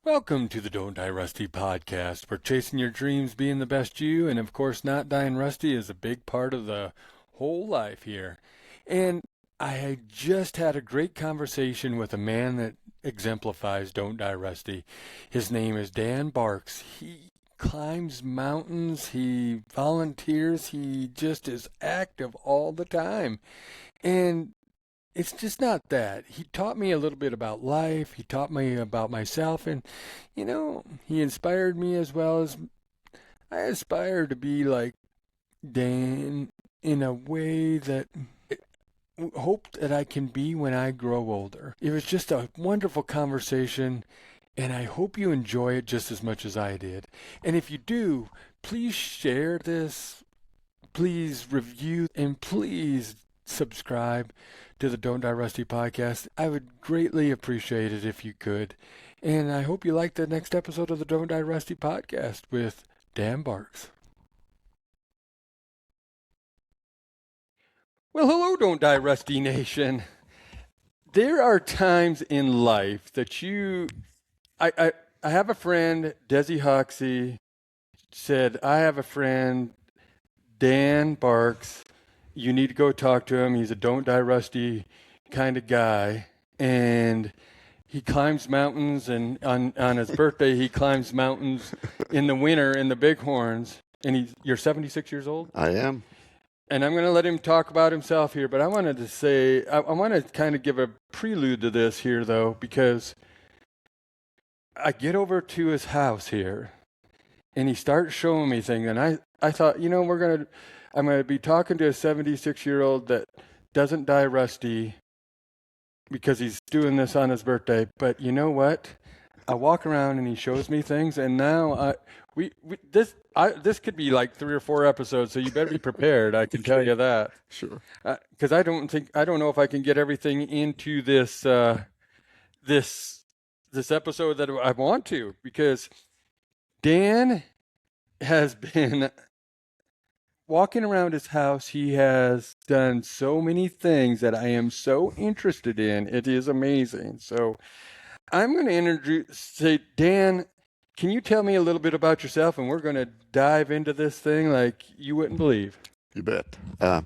Welcome to the Don't Die Rusty podcast, where chasing your dreams, being the best you, and of course not dying rusty is a big part of the whole life here. And I just had a great conversation with a man that exemplifies Don't Die Rusty. His name is Dan Barks. He climbs mountains, he volunteers, he just is active all the time. And it's just not that. He taught me a little bit about life. He taught me about myself. And, he inspired me as well as I aspire to be like Dan in a way that I hope that I can be when I grow older. It was just a wonderful conversation. And I hope you enjoy it just as much as I did. And if you do, please share this, please review, and please subscribe to the Don't Die Rusty podcast. I would greatly appreciate it if you could. And I hope you like the next episode of the Don't Die Rusty podcast with Dan Barks. Well, hello, Don't Die Rusty Nation. There are times in life that I have a friend, Desi Hoxie, said, I have a friend, Dan Barks. You need to go talk to him. He's a Don't Die Rusty kind of guy. And he climbs mountains, and on his birthday, he climbs mountains in the winter in the Bighorns. And you're 76 years old? I am. And I'm going to let him talk about himself here, but I wanted to say, I want to kind of give a prelude to this here, though, because I get over to his house here, and he starts showing me things, and I thought, I'm going to be talking to a 76-year-old that doesn't die rusty because he's doing this on his birthday. But you know what? I walk around and he shows me things, and now this could be like 3 or 4 episodes, so you better be prepared. I can tell you that. Sure. Because I don't know if I can get everything into this episode that I want to, because Dan has been walking around his house. He has done so many things that I am so interested in. It is amazing. So I'm going to say, Dan, can you tell me a little bit about yourself? And we're going to dive into this thing like you wouldn't believe. You bet. I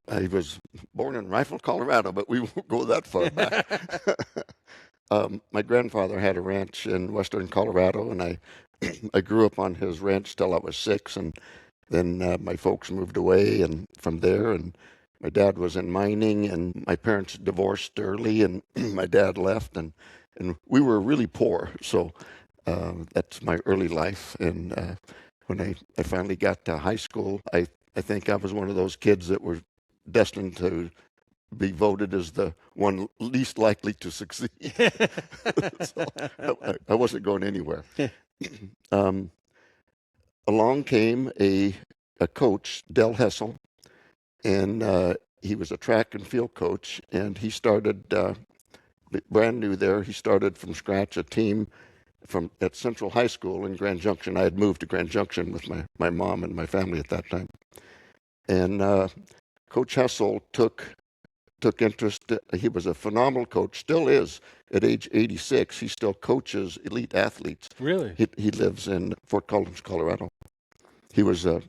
was born in Rifle, Colorado, but we won't go that far back. My grandfather had a ranch in western Colorado, and I grew up on his ranch till I was 6, and then my folks moved away, and from there, and my dad was in mining, and my parents divorced early, and my dad left, and we were really poor. So that's my early life. And when I finally got to high school, I think I was one of those kids that were destined to be voted as the one least likely to succeed. So I wasn't going anywhere. Along came a coach, Del Hessel, and he was a track and field coach, and he started brand new there. He started from scratch a team at Central High School in Grand Junction. I had moved to Grand Junction with my mom and my family at that time, and Coach Hessel took interest. He was a phenomenal coach, still is at age 86. He still coaches elite athletes. Really? He lives in Fort Collins, Colorado. He was a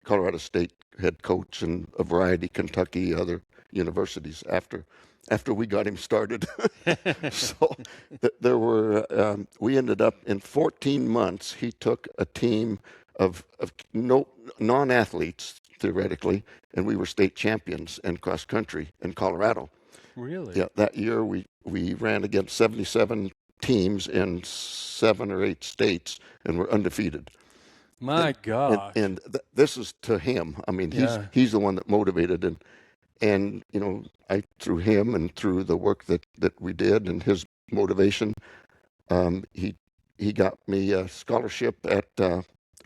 Colorado State head coach and a variety Kentucky other universities after we got him started. So there were we ended up in 14 months. He took a team of no non-athletes theoretically, and we were state champions in cross country in Colorado. Really? Yeah, that year we ran against 77 teams in 7 or 8 states and were undefeated. My God. And this is to him. I mean, he's the one that motivated, and I, through him and through the work that we did and his motivation, he got me a scholarship or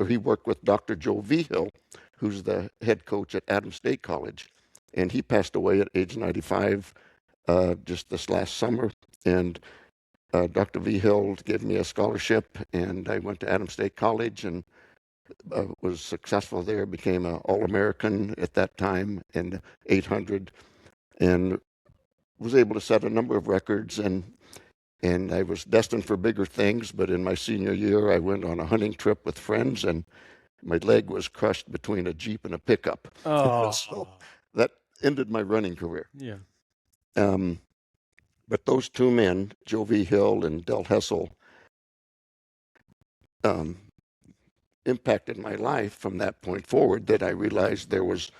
he worked with Dr. Joe Vigil, who's the head coach at Adams State College, and he passed away at age 95 just this last summer. And Dr. Vigil gave me a scholarship, and I went to Adams State College and was successful there, became an All-American at that time in 800, and was able to set a number of records. And and I was destined for bigger things. But in my senior year, I went on a hunting trip with friends, and my leg was crushed between a Jeep and a pickup. So Oh, that ended my running career. yeah. Um, but those two men, Joe V. Hill and Del Hessel, um, impacted my life from that point forward. That I realized there was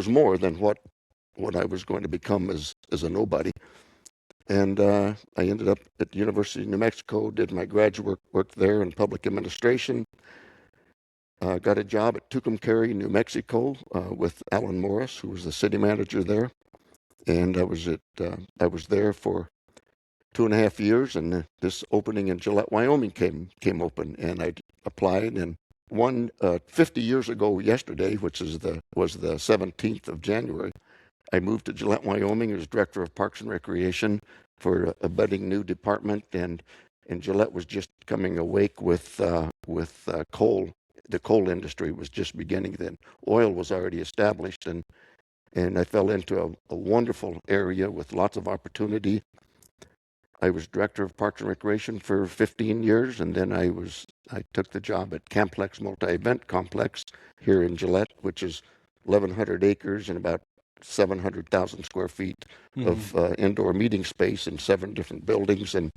more than what I was going to become as a nobody. And I ended up at the University of New Mexico, did my graduate work there in public administration. Got a job at Tucumcari, New Mexico, with Alan Morris, who was the city manager there. And I was there for 2.5 years, and this opening in Gillette, Wyoming came open, and I applied and won. 50 years ago yesterday, which was the 17th of January, I moved to Gillette, Wyoming as director of Parks and Recreation for a budding new department, and Gillette was just coming awake with coal. The coal industry was just beginning then. Oil was already established, and I fell into a wonderful area with lots of opportunity. I was director of Parks and Recreation for 15 years, and then I took the job at Camplex Multi-Event Complex here in Gillette, which is 1,100 acres and about 700,000 square feet of indoor meeting space in 7 different buildings. And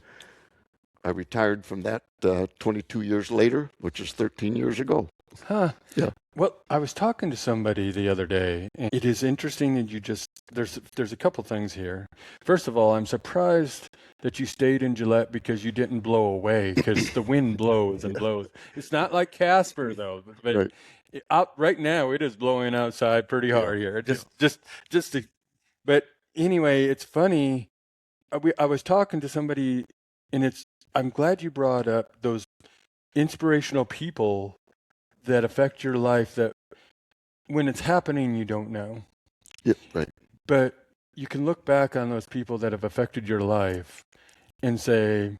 I retired from that 22 years later, which is 13 years ago. Huh. Yeah. Well, I was talking to somebody the other day, and it is interesting that there's a couple things here. First of all, I'm surprised that you stayed in Gillette because you didn't blow away, because the wind blows and blows. It's not like Casper though, but Right. out right now it is blowing outside pretty Yeah. hard here. Just to, but anyway, it's funny. I was talking to somebody, and I'm glad you brought up those inspirational people that affect your life that when it's happening, you don't know. Yeah. Right. But you can look back on those people that have affected your life and say,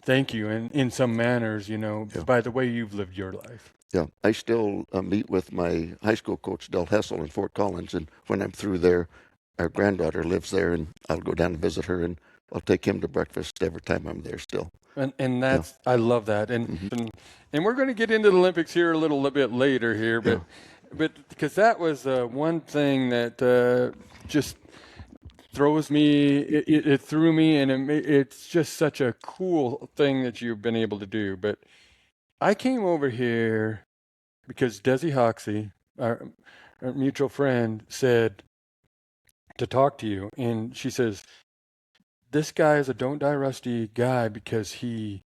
thank you. And in some manners, Yeah. by the way you've lived your life. Yeah, I still meet with my high school coach, Del Hessel, in Fort Collins, and when I'm through there, our granddaughter lives there, and I'll go down and visit her, and I'll take him to breakfast every time I'm there still. And Yeah. I love that. Mhm. And we're going to get into the Olympics here a little bit later here, Yeah. but because that was one thing that just throws me, it threw me, and it's just such a cool thing that you've been able to do. But I came over here because Desi Hoxie, our mutual friend, said to talk to you, and she says this guy is a Don't Die Rusty guy because he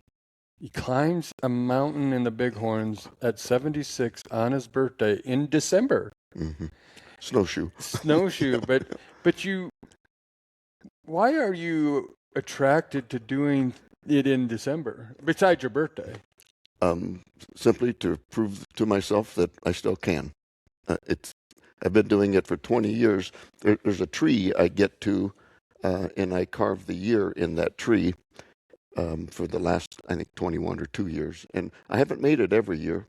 climbs a mountain in the Bighorns at 76 on his birthday in December. Hmm. Snowshoe. Snowshoe, but why are you attracted to doing it in December besides your birthday? Um, Simply to prove to myself that I still can. It's I've been doing it for 20 years. There's a tree I get to, and I carve the year in that tree for the last, I think, 21 or 2 years. And I haven't made it every year,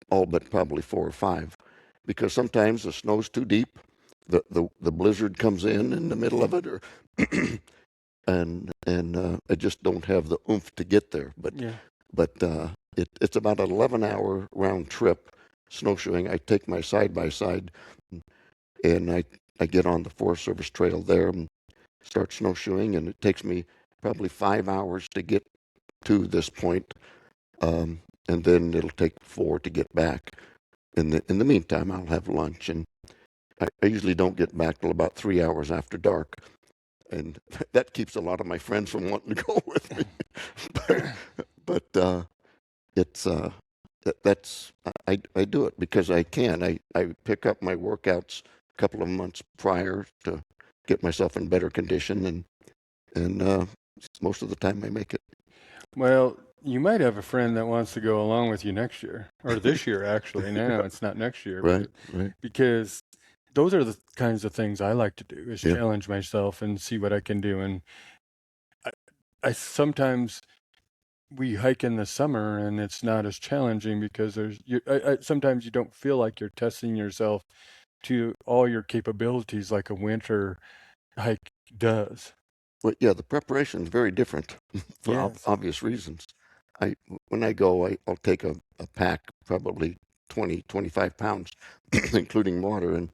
all but probably 4 or 5, because sometimes the snow's too deep. The blizzard comes in the middle of it, or and I just don't have the oomph to get there. Yeah. But it's about an 11-hour round trip snowshoeing. I take my side by side, and I get on the Forest Service trail there and start snowshoeing, and it takes me probably 5 hours to get to this point, and then it'll take 4 to get back. In the meantime, I'll have lunch, and I usually don't get back till about 3 hours after dark, and that keeps a lot of my friends from wanting to go with me. but it's that's I do it because I can. I pick up my workouts a couple of months prior to get myself in better condition, and most of the time I make it. Well, you might have a friend that wants to go along with you next year, or this year, actually. Now it's not next year, Right, right. because those are the kinds of things I like to do, is Yeah. challenge myself and see what I can do. And I sometimes we hike in the summer and it's not as challenging because sometimes you don't feel like you're testing yourself to all your capabilities like a winter hike does. But yeah, the preparation is very different for Yes. obvious reasons. I when I go, I'll take a pack, probably 20, 25 pounds, including water,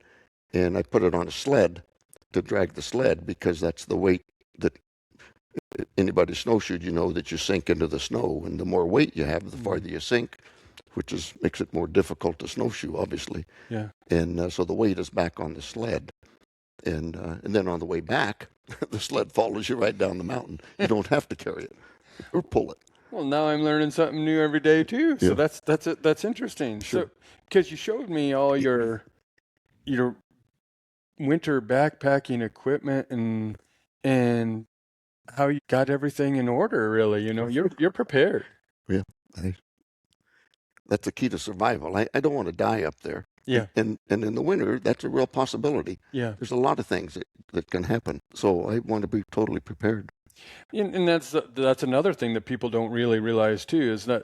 and I put it on a sled to drag the sled because that's the weight that anybody snowshoed, you know, that you sink into the snow, and the more weight you have, the farther you sink, which makes it more difficult to snowshoe, obviously. Yeah. And so the weight is back on the sled, and then on the way back, the sled follows you right down the mountain. You don't have to carry it or pull it. Well, now I'm learning something new every day too. So Yeah, that's interesting. sure. So because you showed me all your winter backpacking equipment and how you got everything in order, really. You're prepared. Yeah, I, that's the key to survival. I don't want to die up there. Yeah. And in the winter, that's a real possibility. Yeah. There's a lot of things that can happen. So I want to be totally prepared. And that's another thing that people don't really realize too, is that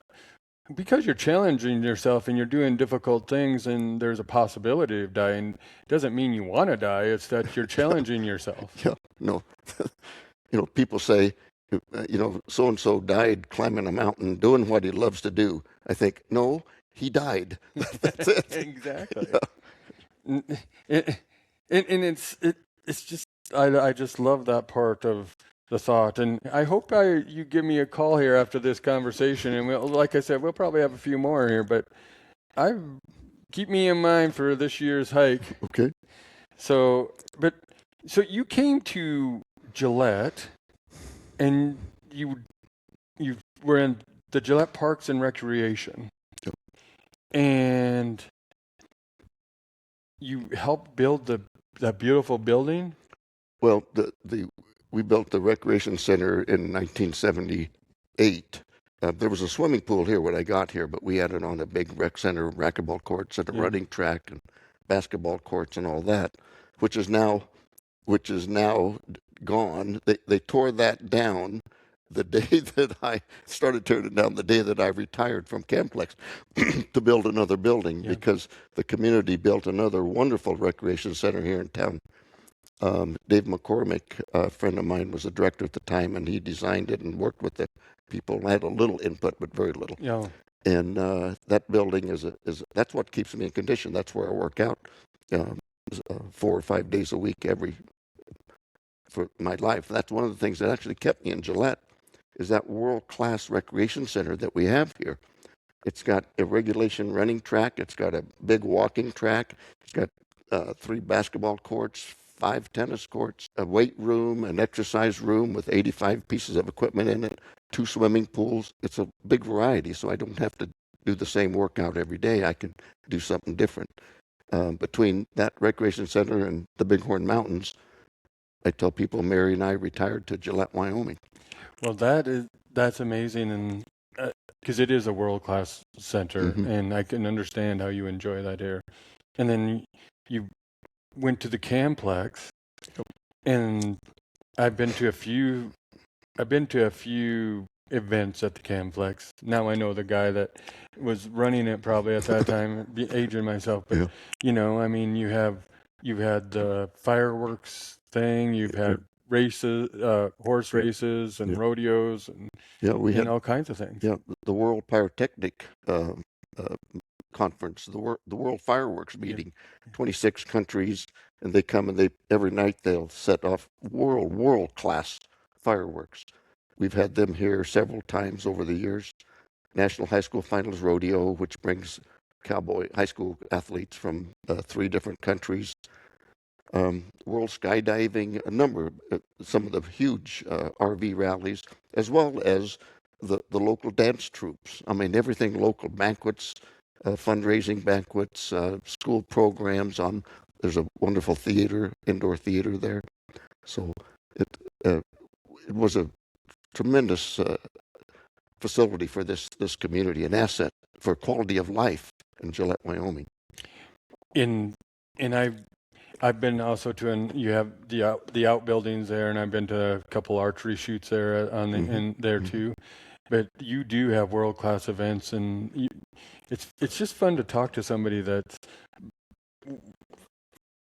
because you're challenging yourself and you're doing difficult things and there's a possibility of dying, doesn't mean you want to die. It's that you're challenging yourself. Yeah, no. People say, so and so died climbing a mountain doing what he loves to do. I think, no, he died. That's it. Exactly. Yeah. And, and it's just I just love that part of the thought, and I hope you give me a call here after this conversation, and like I said, we'll probably have a few more here, but I keep me in mind for this year's hike. Okay. So you came to Gillette, and you were in the Gillette Parks and Recreation, Yep. and you helped build that beautiful building. Well, we built the recreation center in 1978. There was a swimming pool here when I got here, but we added on a big rec center, racquetball courts, and a Yeah. running track, and basketball courts, and all that, which is now gone. They tore that down the day that I started tearing it down, the day that I retired from Camplex to build another building Yeah. because the community built another wonderful recreation center here in town. Dave McCormick, a friend of mine, was the director at the time, and he designed it and worked with the people. I had a little input, but very little. Yeah. And that building is that's what keeps me in condition. That's where I work out 4 or 5 days a week for my life. That's one of the things that actually kept me in Gillette, is that world-class recreation center that we have here. It's got a regulation running track. It's got a big walking track. It's got 3 basketball courts, 5 tennis courts, a weight room, an exercise room with 85 pieces of equipment in it, 2 swimming pools. It's a big variety, so I don't have to do the same workout every day. I can do something different. Between that recreation center and the Bighorn Mountains, I tell people Mary and I retired to Gillette, Wyoming. Well, that's amazing, and because it is a world-class center, Mhm. and I can understand how you enjoy that here. And then you went to the Camplex, and I've been to a few events at the Camplex. Now I know the guy that was running it probably at that time, aging myself. But Yeah. I mean, you've had the fireworks thing, you've had races, horse races, and Yeah. rodeos, Yeah, we and had all kinds of things. the World Pyrotechnic Conference, the World Fireworks Yeah. meeting, 26 countries, and they come and every night they'll set off world class fireworks. We've had them here several times over the years. National High School Finals Rodeo, which brings cowboy high school athletes from 3 different countries. World skydiving, some of the huge RV rallies, as well as the local dance troops. I mean, everything local, banquets, fundraising banquets, school programs. There's a wonderful indoor theater there. So it uh, it was a tremendous facility for this community, an asset for quality of life in Gillette, Wyoming. In and I've been also to, and you have the outbuildings there, and I've been to a couple archery shoots there in there too. But you do have world class events, and it's just fun to talk to somebody that's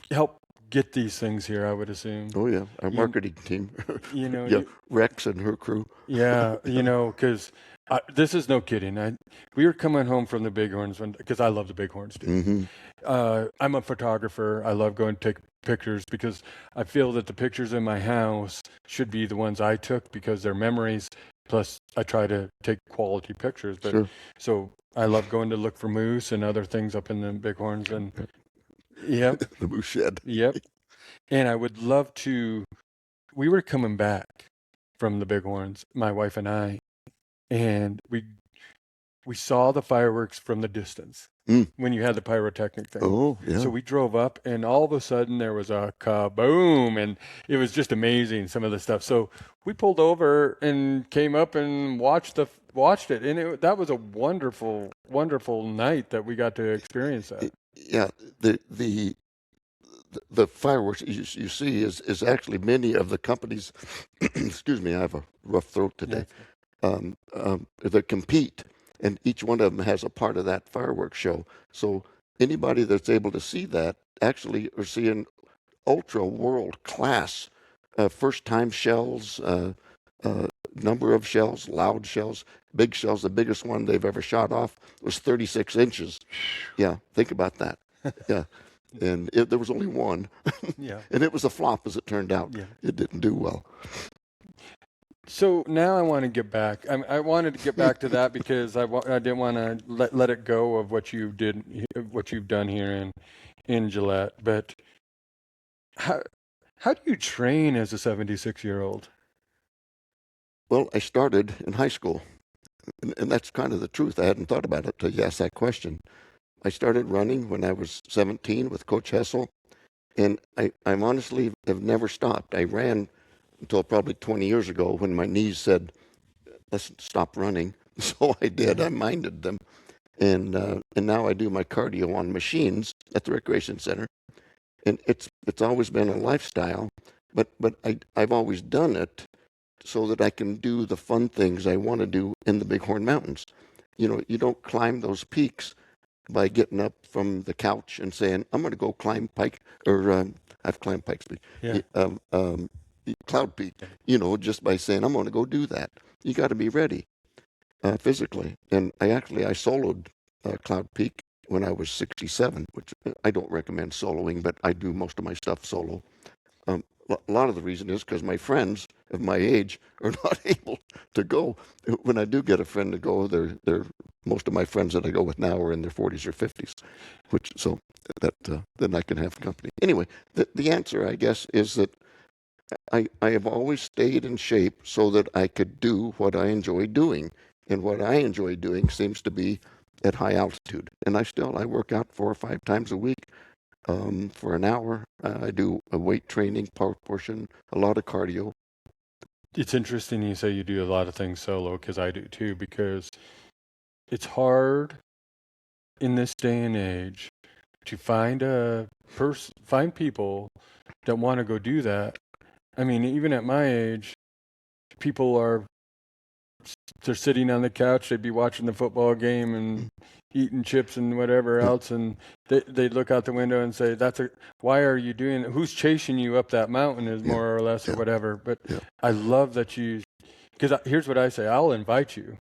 helped get these things here, I would assume. Oh yeah, our You, marketing team. you know, Yeah, Rex and her crew. yeah, because this is no kidding. We were coming home from the Bighorns because I love the Bighorns too. Mm-hmm. I'm a photographer. I love going to take pictures because I feel that the pictures in my house should be the ones I took because they're memories. Plus, I try to take quality pictures. But Sure. so I love going to look for moose and other things up in the Bighorns. And yep, The moose shed. yep. And I would love to. We were coming back from the Bighorns, my wife and I, and we saw the fireworks from the distance Mm. when you had the pyrotechnic thing. Oh yeah. So we drove up, and all of a sudden there was a kaboom, and it was just amazing, some of the stuff. So we pulled over and came up and watched it, and that was a wonderful, wonderful night that we got to experience that. Yeah. The fireworks you see is actually many of the companies. Excuse me, I have a rough throat today. That compete, and each one of them has a part of that fireworks show. So anybody that's able to see that actually are seeing ultra world class first time shells, number of shells, loud shells, big shells. The biggest one they've ever shot off was 36 inches. Yeah, think about that. Yeah. And there was only one. Yeah. And it was a flop, as it turned out. Yeah. It didn't do well. So now I want to get back. I wanted to get back to that because I didn't want to let it go of what you've done here in Gillette. But how do you train as a 76-year-old? Well, I started in high school, and that's kind of the truth. I hadn't thought about it until you asked that question. I started running when I was 17 with Coach Hessel, and I honestly have never stopped. I ran until probably 20 years ago when my knees said, let's stop running. So I did. I minded them. And now I do my cardio on machines at the recreation center. And it's always been a lifestyle, but I've always done it so that I can do the fun things I want to do in the Bighorn Mountains. You know, you don't climb those peaks by getting up from the couch and saying, I'm going to go climb Pike, or I've climbed Pikes Peak, Yeah. Cloud Peak, just by saying, I'm going to go do that. You got to be ready physically. And I soloed Cloud Peak when I was 67, which I don't recommend soloing, but I do most of my stuff solo. A lot of the reason is because my friends of my age are not able to go. When I do get a friend to go, they're most of my friends that I go with now are in their 40s or 50s, so that then I can have company. Anyway, the answer, I guess, is that I have always stayed in shape so that I could do what I enjoy doing, and what I enjoy doing seems to be at high altitude. And I work out 4 or 5 times a week. For an hour. I do a weight training portion, a lot of cardio. It's interesting you say you do a lot of things solo because I do too, because it's hard in this day and age to find find people that want to go do that. I mean, even at my age, they're sitting on the couch, they'd be watching the football game and eating chips and whatever else, and they look out the window and say, why are you doing it? Who's chasing you up that mountain is more or less or whatever. But I love that because here's what I say, I'll invite you.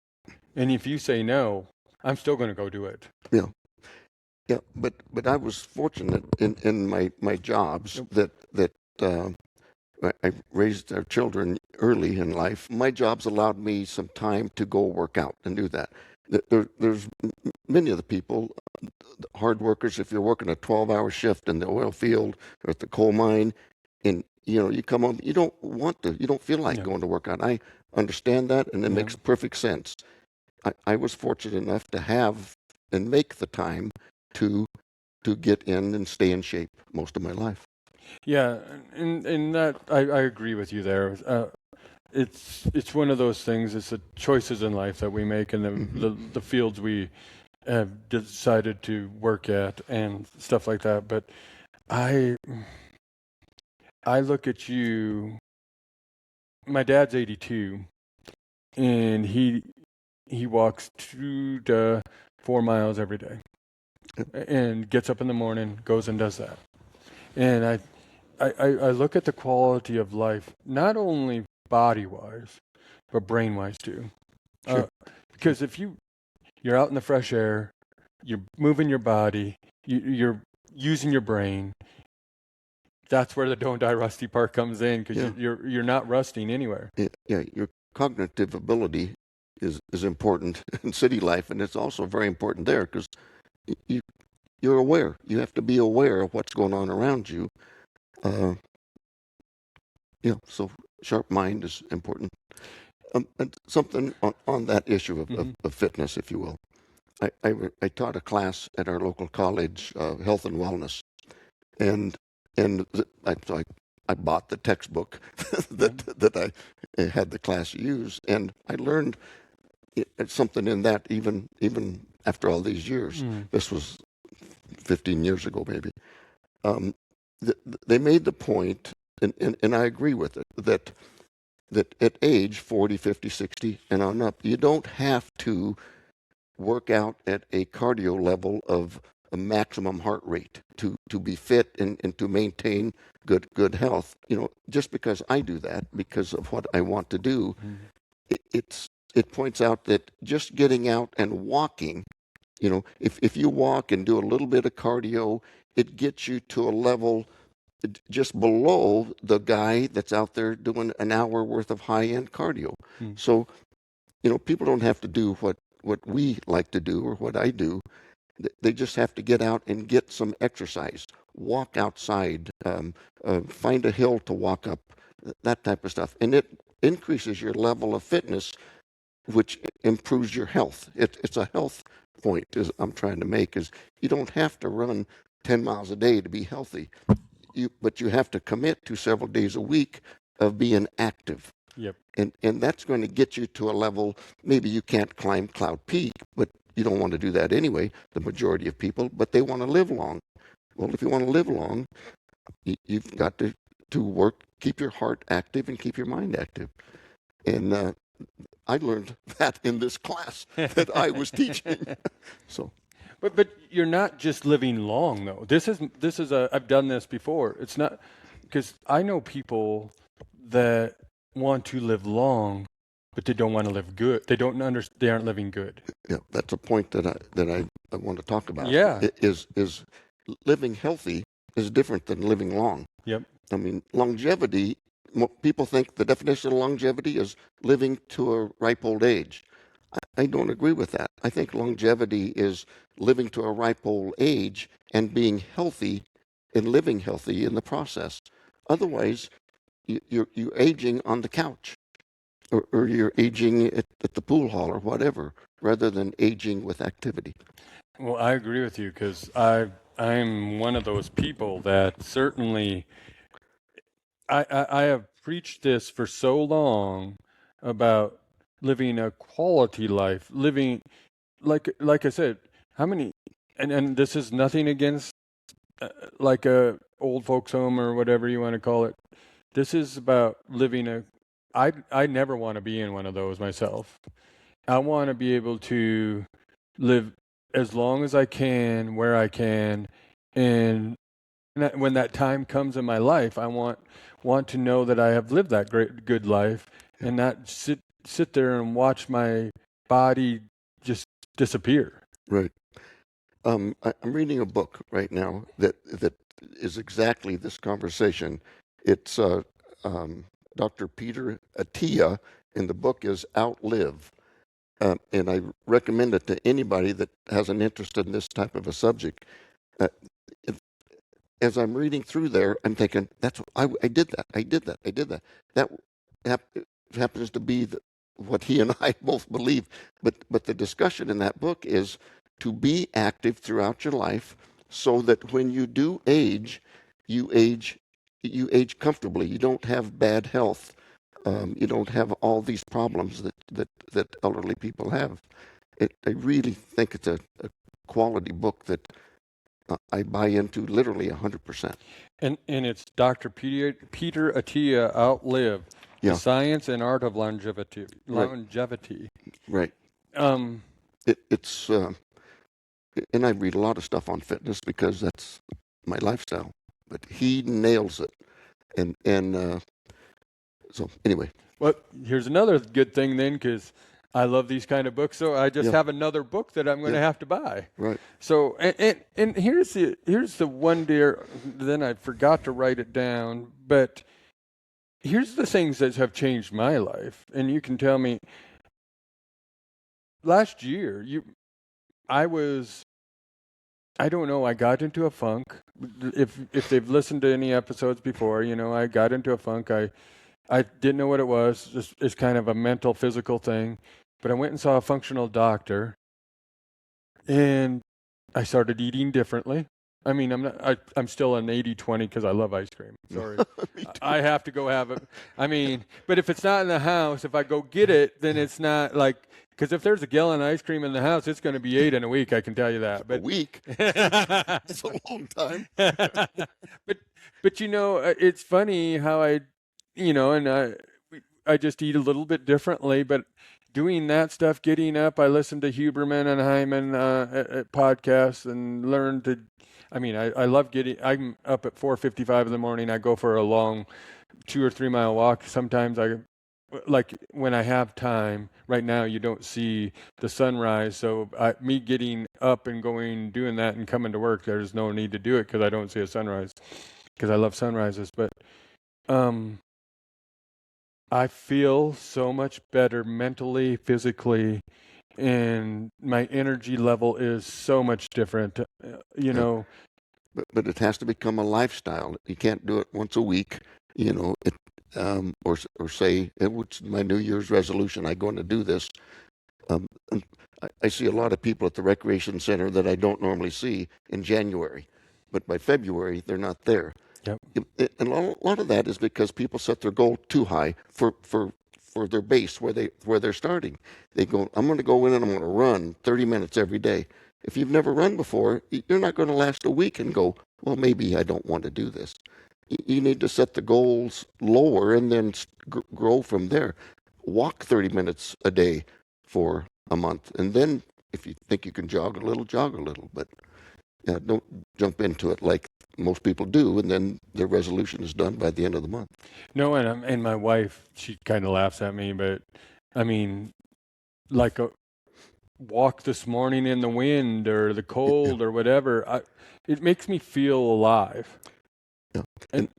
And if you say no, I'm still going to go do it. Yeah. Yeah. But I was fortunate in my jobs that I raised our children early in life. My jobs allowed me some time to go work out and do that. There's many of the people, hard workers, if you're working a 12-hour shift in the oil field or at the coal mine, and you come home, you don't feel like going to work out. I understand that, and it makes perfect sense. I was fortunate enough to have and make the time to get in and stay in shape most of my life. Yeah, and that I agree with you there. It's one of those things. It's the choices in life that we make, and the fields we have decided to work at, and stuff like that. But I look at you. My dad's 82, and he walks 2 to 4 miles every day, and gets up in the morning, goes and does that. And I look at the quality of life, not only body-wise, but brain-wise too. Sure. Because if you're out in the fresh air, you're moving your body, you're using your brain. That's where the don't die rusty part comes in, because Yeah. you're not rusting anywhere. Yeah, your cognitive ability is important in city life, and it's also very important there because you you're aware. You have to be aware of what's going on around you. Uh, yeah, so sharp mind is important. And something on that issue of fitness, if you will. I taught a class at our local college, health and wellness, and so I bought the textbook that I had the class use, and I learned something in that even after all these years. This was 15 years ago, maybe. Um, they made the point, and I agree with it, that at age 40, 50, 60, and on up, you don't have to work out at a cardio level of a maximum heart rate to be fit and to maintain good health. Just because I do that, because of what I want to do, it points out that just getting out and walking, if you walk and do a little bit of cardio, it gets you to a level just below the guy that's out there doing an hour worth of high-end cardio. So, people don't have to do what we like to do or what I do. They just have to get out and get some exercise, walk outside, find a hill to walk up, that type of stuff. And it increases your level of fitness, which improves your health. It's a health point is I'm trying to make is you don't have to run 10 miles a day to be healthy. But you have to commit to several days a week of being active. Yep. And that's going to get you to a level, maybe you can't climb Cloud Peak, but you don't want to do that anyway, the majority of people, but they want to live long. Well, if you want to live long, you've got to work, keep your heart active and keep your mind active. And I learned that in this class that I was teaching. So, But you're not just living long though. This is I've done this before. It's not, because I know people that want to live long, but they don't want to live good. They aren't living good. yeah, that's a point that I want to talk about. Yeah. Is living healthy is different than living long. Yep. I mean, longevity, people think the definition of longevity is living to a ripe old age. I don't agree with that. I think longevity is living to a ripe old age and being healthy and living healthy in the process. Otherwise, you're aging on the couch or you're aging at the pool hall or whatever, rather than aging with activity. Well, I agree with you, because I'm one of those people that certainly I have preached this for so long about living a quality life, living like I said, how many, and this is nothing against like a old folks home or whatever you want to call it. This is about living I never want to be in one of those myself. I want to be able to live as long as I can, where I can, and when that time comes in my life, I want to know that I have lived that good life, and not sit there and watch my body just disappear. Right. I'm reading a book right now that is exactly this conversation. It's Dr. Peter Attia, and the book is Outlive. And I recommend it to anybody that has an interest in this type of a subject. Uh, as I'm reading through there, I'm thinking, that's I did that. I did that. I did that. That happens to be what he and I both believe. But the discussion in that book is to be active throughout your life, so that when you do age, you age comfortably. You don't have bad health. You don't have all these problems that elderly people have. I really think it's a quality book that I buy into literally 100%. And it's Dr. Peter Attia, Outlive: Yeah. The Science and Art of Longevity. Right. Longevity. Right. It's and I read a lot of stuff on fitness because that's my lifestyle. But he nails it. And so anyway, Well, here's another good thing then, because I love these kind of books. So I just yeah, have another book that I'm going to yeah, have to buy. right. So and here's the one dear. Then I forgot to write it down, but here's the things that have changed my life, and you can tell me. Last year, I was. I don't know. I got into a funk. If they've listened to any episodes before, I got into a funk. I didn't know what it was. It's kind of a mental, physical thing. But I went and saw a functional doctor, and I started eating differently. I mean, I'm still an 80-20 because I love ice cream. Sorry. Me too. I have to go have it. I mean, but if it's not in the house, if I go get it, then it's not like, because if there's a gallon of ice cream in the house, it's going to be 8 in a week. I can tell you that. A But week. It's a long time. but it's funny how I just eat a little bit differently, but doing that stuff, getting up, I listen to Huberman and Hyman at podcasts and learn to. I mean, I love I'm up at 4:55 in the morning. I go for a long 2 or 3 mile walk. Sometimes like when I have time. Right now, you don't see the sunrise, so me getting up and doing that and coming to work, there's no need to do it because I don't see a sunrise because I love sunrises. But um, I feel so much better mentally, physically, and my energy level is so much different. You Yeah. know, But it has to become a lifestyle. You can't do it once a week, or say, which my New Year's resolution, I'm going to do this. And I see a lot of people at the recreation center that I don't normally see in January, but by February they're not there. yep. And a lot of that is because people set their goal too high for their base where they're starting. They go, I'm going to go in and I'm going to run 30 minutes every day. If you've never run before, you're not going to last a week and go, well, maybe I don't want to do this. You need to set the goals lower and then grow from there. Walk 30 minutes a day for a month, and then if you think you can jog a little. But don't jump into it like most people do, and then their resolution is done by the end of the month. No, and my wife, she kind of laughs at me, but I mean, like a walk this morning in the wind or the Yeah, cold or whatever, it makes me feel alive. yeah. And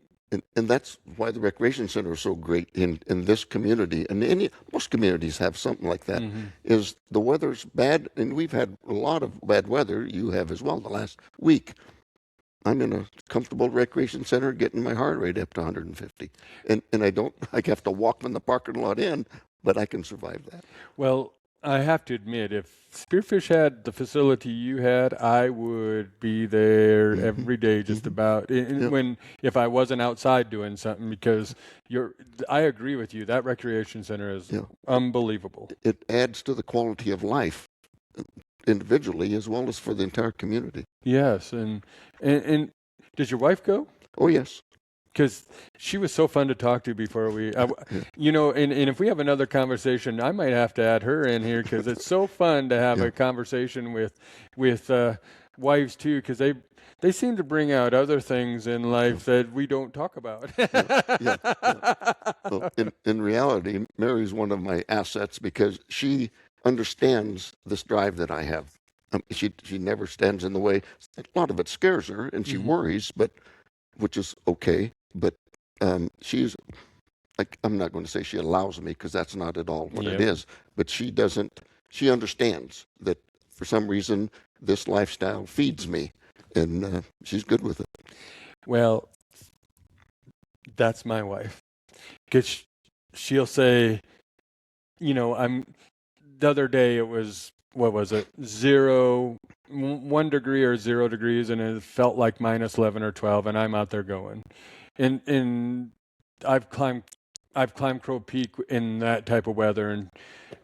And that's why the recreation center is so great in this community, and most communities have something like that. mhm. Is the weather's bad, and we've had a lot of bad weather. You have as well the last week. I'm in a comfortable recreation center getting my heart rate up to 150. And I have to walk from the parking lot in, but I can survive that. Well, I have to admit, if Spearfish had the facility you had, I would be there Hmm. every day, just Hmm. about. Yeah, If I wasn't outside doing something, because I agree with you. That recreation center is yeah. unbelievable. It adds to the quality of life individually as well as for the entire community. Yes, and does your wife go? Oh, yes. Because she was so fun to talk to before Yeah, and if we have another conversation, I might have to add her in here because it's so fun to have yeah, a conversation with wives too, because they seem to bring out other things in yeah, life that we don't talk about. yeah, yeah, yeah. Well, in reality, Mary's one of my assets because she understands this drive that I have. She never stands in the way. A lot of it scares her, and she Hmm. worries, but which is okay. But she's like, I'm not going to say she allows me because that's not at all what it Yep. is. But she doesn't. She understands that for some reason this lifestyle feeds me, and she's good with it. Well, that's my wife. Because she'll say, I'm. The other day it was, what was it, 1 degree or 0 degrees, and it felt like minus 11 or 12, and I'm out there going, and I've climbed Crow Peak in that type of weather, and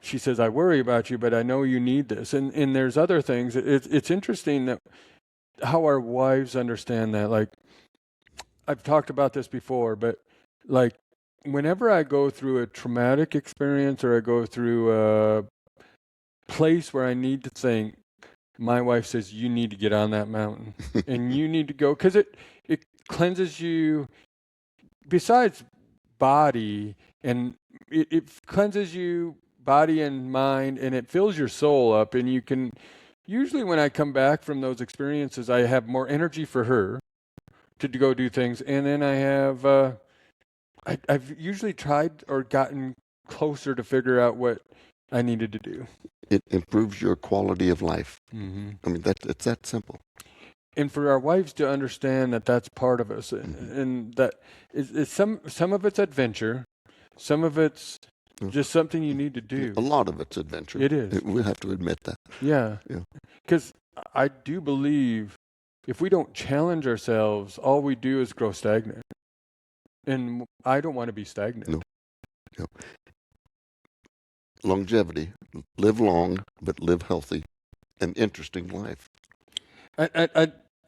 she says, I worry about you, but I know you need this, and there's other things. It's interesting that how our wives understand that. Like, I've talked about this before, but like whenever I go through a traumatic experience or I go through a place where I need to think, my wife says, you need to get on that mountain and you need to go, because it cleanses you. besides body, and it cleanses you body and mind, and it fills your soul up, and you can usually when I come back from those experiences, I have more energy for her to go do things, and then I have I've usually tried or gotten closer to figure out what I needed to do. It improves your quality of life. Mm-hmm. I mean, it's that simple. And for our wives to understand that that's part of us, Mm-hmm. and that it's some of it's adventure, some of it's just something you need to do. A lot of it's adventure. It is. We have to admit that. Yeah. Because I do believe if we don't challenge ourselves, all we do is grow stagnant. And I don't want to be stagnant. No. Longevity. Live long, but live healthy. An interesting life.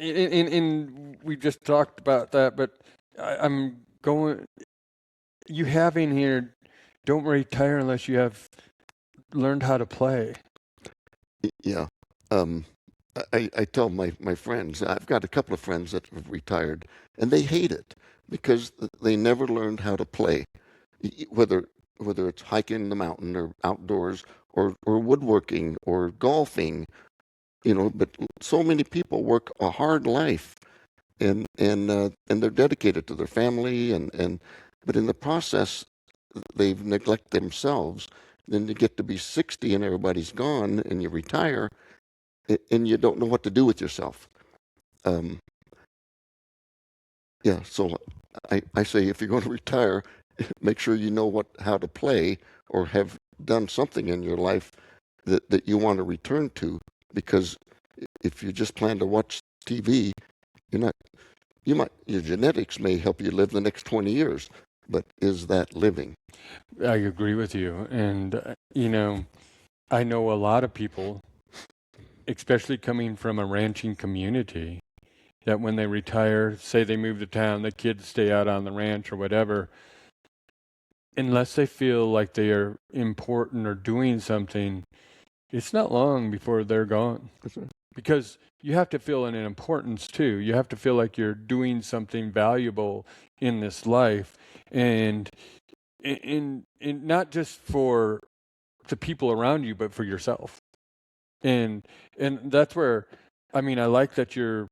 We just talked about that, but I'm going. You have in here, don't retire unless you have learned how to play. Yeah. I tell my friends, I've got a couple of friends that have retired, and they hate it because they never learned how to play, whether it's hiking the mountain or outdoors or woodworking or golfing, but so many people work a hard life and they're dedicated to their family but in the process they've neglected themselves. Then you get to be 60 and everybody's gone and you retire and you don't know what to do with yourself. So I say if you're going to retire, make sure you know how to play or have done something in your life that you want to return to, because if you just plan to watch TV, your genetics may help you live the next 20 years, but is that living? I agree with you. And, I know a lot of people, especially coming from a ranching community, that when they retire, say they move to town, the kids stay out on the ranch or whatever, unless they feel like they are important or doing something, it's not long before they're gone. That's right. Because you have to feel an importance too. You have to feel like you're doing something valuable in this life, and in not just for the people around you, but for yourself. And that's where, I like that you're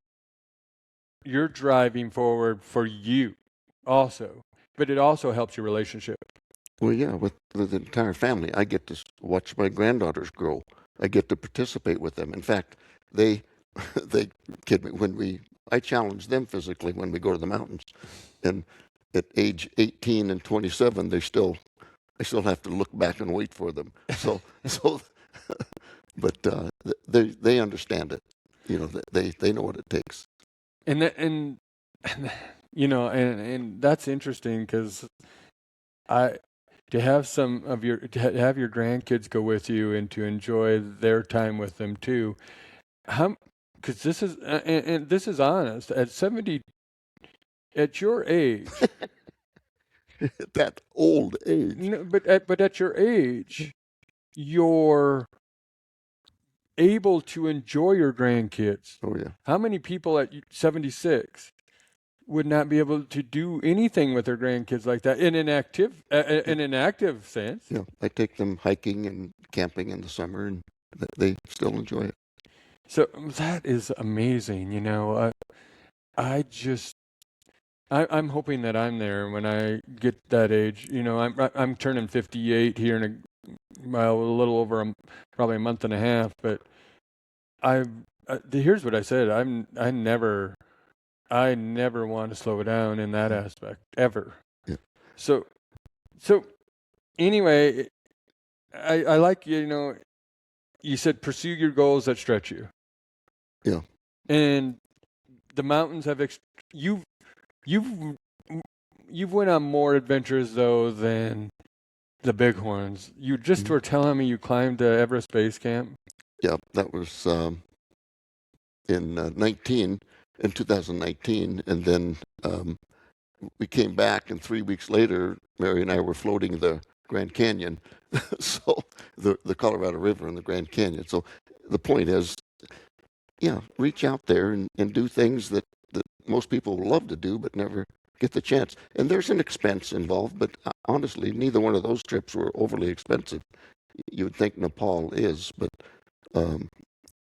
driving forward for you also, but it also helps your relationship. Well, yeah, with the entire family, I get to watch my granddaughters grow. I get to participate with them. In fact, they kid me I challenge them physically when we go to the mountains, and at age 18 and 27, I still have to look back and wait for them. So, but they understand it. They know what it takes. And that's interesting because to have your grandkids go with you and to enjoy their time with them too. Because this is and this is honest. At 70, at your age, at that old age. But at your age, you're able to enjoy your grandkids. Oh yeah. How many people at 76 would not be able to do anything with their grandkids like that in an active sense? Yeah, I take them hiking and camping in the summer, and they still enjoy it. So that is amazing. I'm hoping that I'm there when I get that age. I'm turning 58 here in a little over probably a month and a half. But here's what I said. I never want to slow down in that aspect ever. Yeah. So anyway, I like you said pursue your goals that stretch you. Yeah. And the mountains have you've went on more adventures though than the Bighorns. You just were telling me you climbed Everest Base Camp. Yeah, that was in 2019, and then we came back, and 3 weeks later, Mary and I were floating the Grand Canyon, so the Colorado River and the Grand Canyon. So the point is, reach out there and do things that most people love to do but never get the chance. And there's an expense involved, but honestly, neither one of those trips were overly expensive. You would think Nepal is, but um,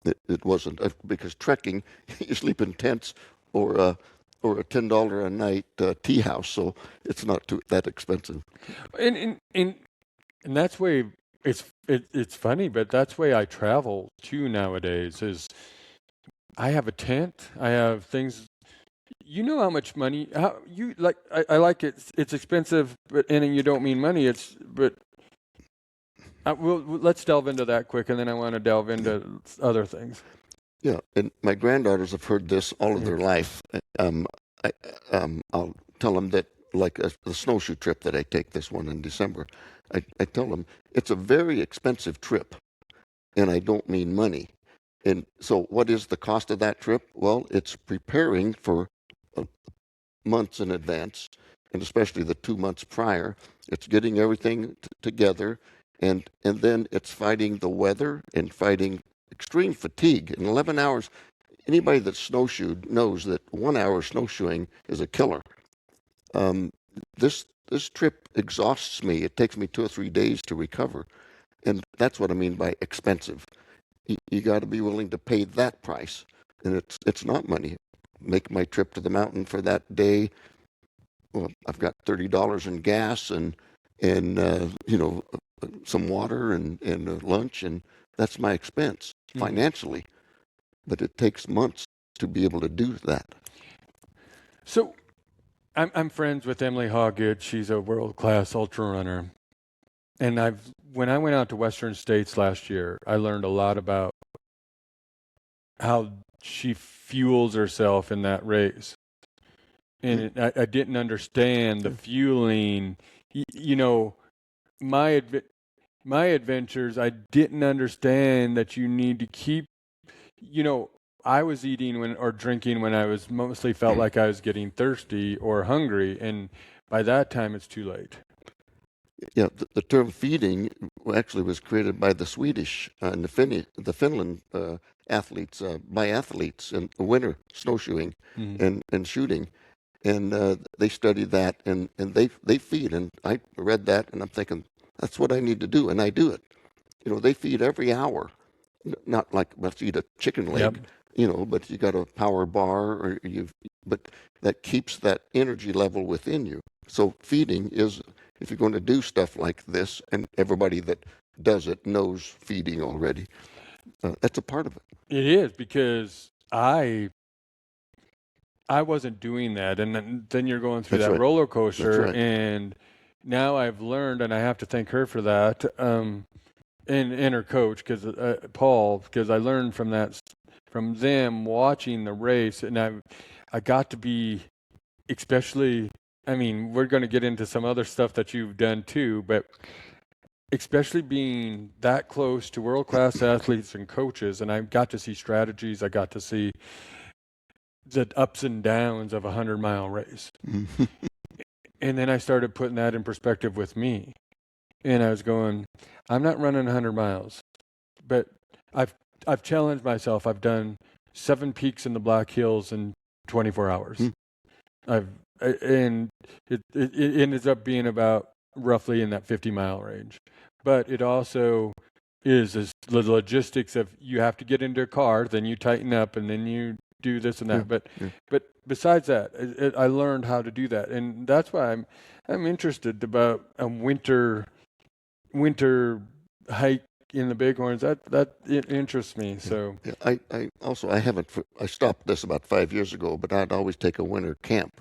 it wasn't, because trekking, you sleep in tents or a $10 a night tea house, so it's not that expensive. And that's way it's funny, but that's way I travel too nowadays. Is I have a tent, I have things. You know how much money? How you like? I like it. It's expensive, but and you don't mean money. Let's delve into that quick, and then I want to delve into other things. Yeah, and my granddaughters have heard this all of their life. I, I'll tell them that, like the snowshoe trip that I take, this one in December, I tell them it's a very expensive trip, and I don't mean money. And so, what is the cost of that trip? Well, it's preparing for months in advance, and especially the 2 months prior. It's getting everything together, and then it's fighting the weather and fighting extreme fatigue. In 11 hours, anybody that's snowshoed knows that 1 hour snowshoeing is a killer. Um, this trip exhausts me. It takes me 2 or 3 days to recover, and that's what I mean by expensive. You got to be willing to pay that price, and it's not money. Make my trip to the mountain for that day. Well, I've got $30 in gas and some water and lunch, and that's my expense financially. But it takes months to be able to do that. So, I'm friends with Emily Hoggood. She's a world-class ultra runner, and when I went out to Western States last year, I learned a lot about how she fuels herself in that race. And I didn't understand the fueling. My my adventures, I didn't understand that you need to keep. I was eating or drinking when I was mostly felt like I was getting thirsty or hungry, and by that time it's too late. Yeah, the term feeding actually was created by the Swedish and the Finland athletes, biathletes in the winter, snowshoeing and shooting. And they studied that, and they feed. And I read that, and I'm thinking, that's what I need to do, and I do it. They feed every hour, not like let's eat a chicken leg, but you got a power bar, but that keeps that energy level within you. So feeding is, if you're going to do stuff like this, and everybody that does it knows feeding already, that's a part of it. It is, because I wasn't doing that, and then you're going through that roller coaster, and now I've learned, and I have to thank her for that, and her coach, Paul, because I learned from them watching the race, and I got to be, especially, I mean, we're going to get into some other stuff that you've done too, but especially being that close to world-class athletes and coaches, and I got to see strategies, I got to see the ups and downs of a 100-mile race. And then I started putting that in perspective with me. And I was going, I'm not running 100 miles, but I've challenged myself. I've done 7 peaks in the Black Hills in 24 hours. And it ends up being about roughly in that 50-mile range. But it also is the logistics of, you have to get into a car, then you tighten up, and then you do this and that. But besides that, I learned how to do that, and that's why I'm interested about a winter hike in the Bighorns. That it interests me. So I stopped this about 5 years ago, but I'd always take a winter camp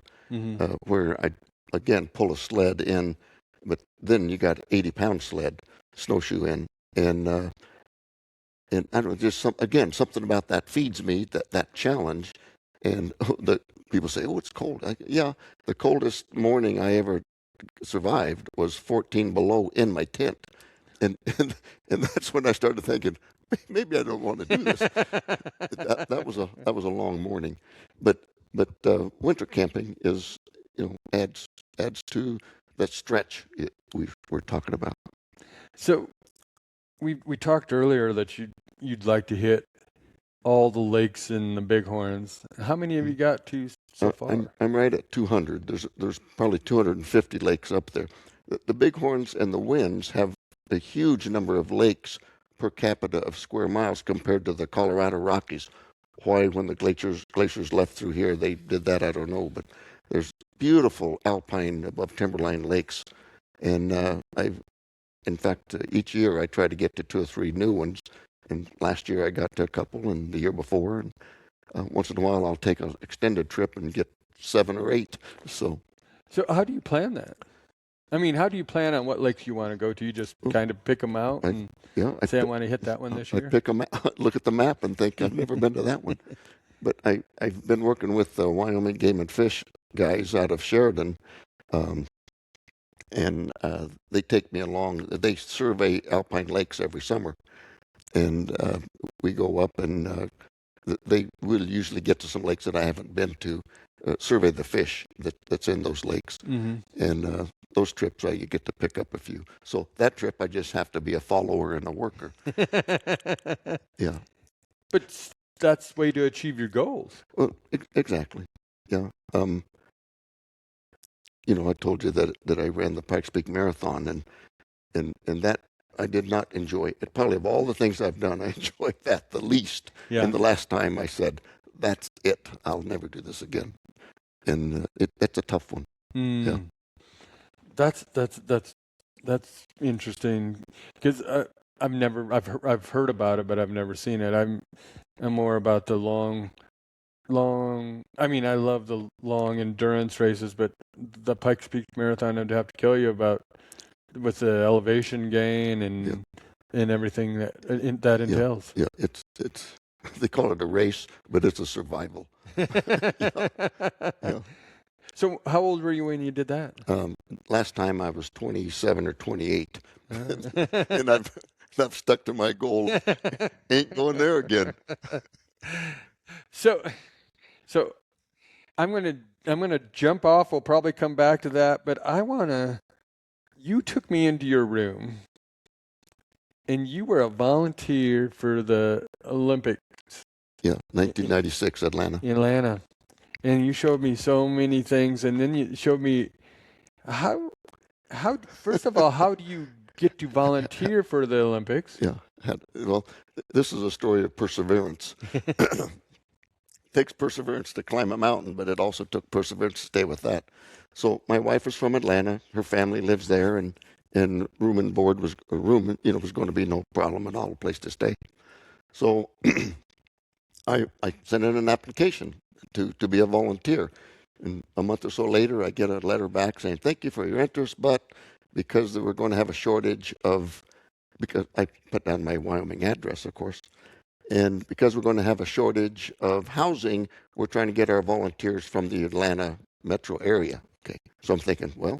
where I'd again pull a sled in, but then you got 80-pound sled snowshoe in, and I don't know, just something about that feeds me, that challenge. And the people say, "Oh, it's cold." The coldest morning I ever survived was 14 below in my tent, and that's when I started thinking, maybe I don't want to do this. that was a long morning, but winter camping is, adds to that stretch we're talking about. So we talked earlier that you'd like to hit all the lakes in the Bighorns. How many have you got to so far? I'm right at 200. There's probably 250 lakes up there. The Bighorns and the Winds have a huge number of lakes per capita of square miles compared to the Colorado Rockies. Why, when the glaciers left through here, they did that, I don't know. But there's beautiful alpine above timberline lakes, and in fact, each year I try to get to 2 or 3 new ones. And last year I got to a couple, and the year before, and once in a while I'll take an extended trip and get 7 or 8. So how do you plan that? I mean, how do you plan on what lakes you want to go to? You just kind of pick them out and say, I want to hit that one this year? I pick them out, look at the map and think, I've never been to that one. But I've been working with the Wyoming Game and Fish guys out of Sheridan, and they take me along. They survey alpine lakes every summer, and we go up, and they will usually get to some lakes that I haven't been to, survey the fish that's in those lakes. Mm-hmm. And those trips, you get to pick up a few. So that trip, I just have to be a follower and a worker. Yeah. But that's the way to achieve your goals. Well, exactly. Yeah. I told you that I ran the Pikes Peak Marathon, and that I did not enjoy. It probably, of all the things I've done, I enjoyed that the least. Yeah. And the last time I said, that's it. I'll never do this again. And that's a tough one. Mm. Yeah. That's interesting, because I've heard about it, but I've never seen it. I'm more about the long. I mean, I love the long endurance races, but the Pikes Peak Marathon, I'd have to kill you about with the elevation gain and everything that entails. Yeah. It's they call it a race, but it's a survival. Yeah. So how old were you when you did that? Last time I was 27 or 28, and I've stuck to my goal. Ain't going there again. So I'm gonna jump off. We'll probably come back to that, but you took me into your room, and you were a volunteer for the Olympics. Yeah, 1996, Atlanta. And you showed me so many things, and then you showed me how first of all, how do you get to volunteer for the Olympics? Yeah. Well, this is a story of perseverance. It takes perseverance to climb a mountain, but it also took perseverance to stay with that. So my wife is from Atlanta. Her family lives there, and room and board was going to be no problem at all, a place to stay. So I sent in an application to be a volunteer. And a month or so later, I get a letter back saying, thank you for your interest, but because we're going to have a shortage because I put down my Wyoming address, of course, and because we're going to have a shortage of housing, we're trying to get our volunteers from the Atlanta metro area. Okay. So I'm thinking, well,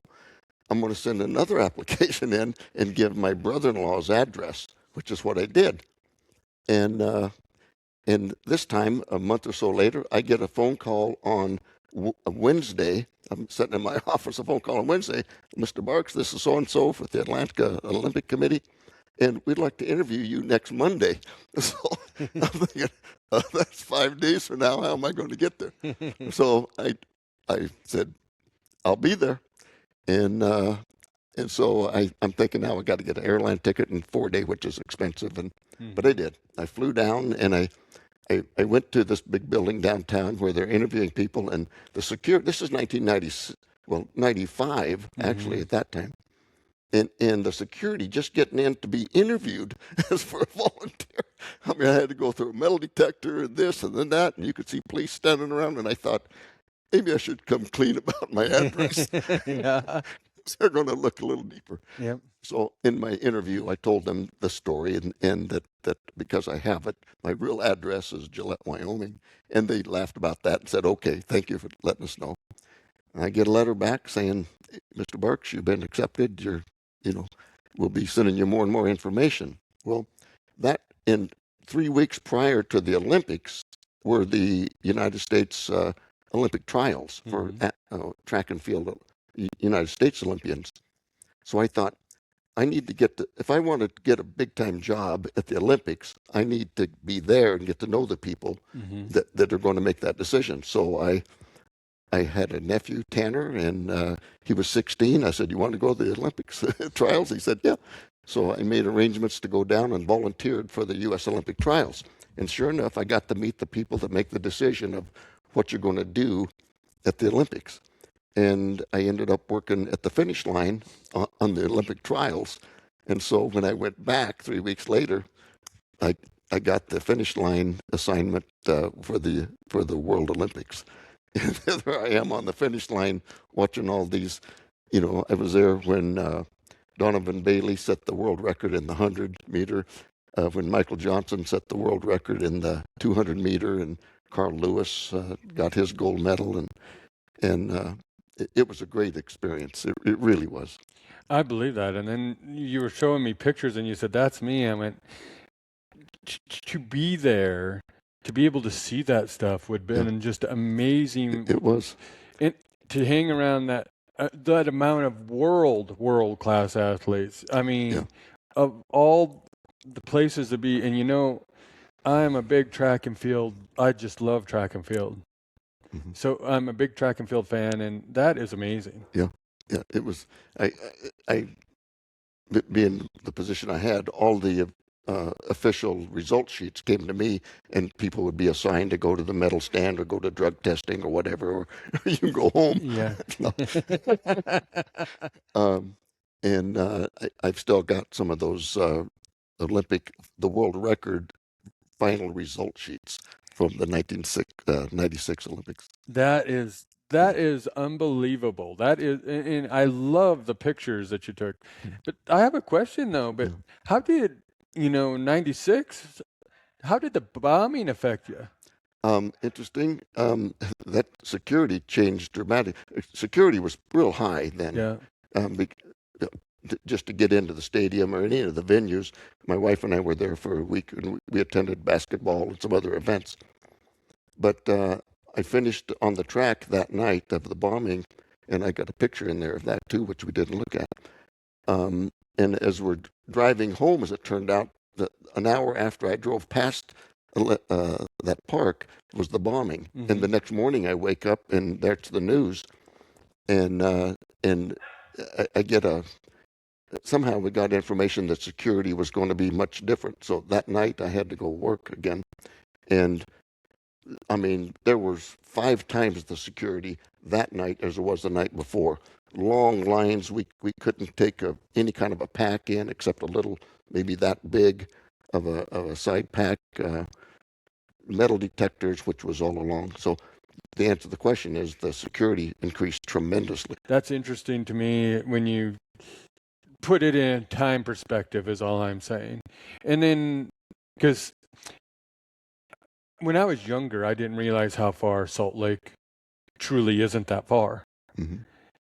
I'm going to send another application in and give my brother-in-law's address, which is what I did. And this time, a month or so later, I get a phone call on a Wednesday. I'm sitting in my office, a phone call on Wednesday. Mr. Barks, this is so-and-so with the Atlanta Olympic Committee, and we'd like to interview you next Monday. So I'm thinking, that's 5 days from now. How am I going to get there? So I said, I'll be there. And so I'm thinking now I got to get an airline ticket in 4 days, which is expensive. But I did. I flew down, and I went to this big building downtown where they're interviewing people, and the security. This is 95 actually at that time. And the security just getting in to be interviewed as for a volunteer. I mean, I had to go through a metal detector and this and then that, and you could see police standing around, and I thought, maybe I should come clean about my address. Yeah. They're going to look a little deeper. Yep. So in my interview, I told them the story, and that because I have it, my real address is Gillette, Wyoming, and they laughed about that and said, okay, thank you for letting us know. And I get a letter back saying, Mr. Barks, you've been accepted. We'll be sending you more and more information. Well, that in 3 weeks prior to the Olympics were the United States Olympic trials for track and field United States Olympians. So I thought, I need to if I want to get a big time job at the Olympics, I need to be there and get to know the people that are going to make that decision. So I had a nephew, Tanner, and he was 16. I said, "You want to go to the Olympics trials?" He said, "Yeah." So I made arrangements to go down and volunteered for the U.S. Olympic trials. And sure enough, I got to meet the people that make the decision of what you're going to do at the Olympics. And I ended up working at the finish line on the Olympic trials. And so when I went back 3 weeks later, I I got the finish line assignment for the World Olympics. And there I am on the finish line watching all these. I was there when Donovan Bailey set the world record in the 100 meter, when Michael Johnson set the world record in the 200 meter, and Carl Lewis got his gold medal, and it was a great experience. It really was. I believe that. And then you were showing me pictures and you said, that's me. I went, to be there, to be able to see that stuff would have been just amazing. It was. And to hang around that amount of world class athletes. I mean, of all the places to be, and I'm a big track and field. I just love track and field. Mm-hmm. So I'm a big track and field fan, and that is amazing. Yeah. It was. I being the position I had, all the official result sheets came to me, and people would be assigned to go to the medal stand or go to drug testing or whatever, or you can go home. Yeah. I've still got some of those the world record final result sheets from the 1996 Olympics. That is unbelievable. That is, and I love the pictures that you took. But I have a question though. But how did 96? How did the bombing affect you? Interesting. That security changed dramatically. Security was real high then. Yeah. Just to get into the stadium or any of the venues. My wife and I were there for a week, and we attended basketball and some other events. But I finished on the track that night of the bombing, and I got a picture in there of that too, which we didn't look at. And as we're driving home, as it turned out, an hour after I drove past that park was the bombing. Mm-hmm. And the next morning I wake up and there's the news, and I get somehow we got information that security was going to be much different. So that night I had to go work again, and I mean there was 5 times the security that night as there was the night before. Long lines. We couldn't take any kind of a pack in except a little, maybe that big of a side pack. Metal detectors, which was all along. So the answer to the question is the security increased tremendously. That's interesting to me when you put it in time perspective is all I'm saying. And then, because when I was younger, I didn't realize how far Salt Lake truly isn't that far. Mm-hmm.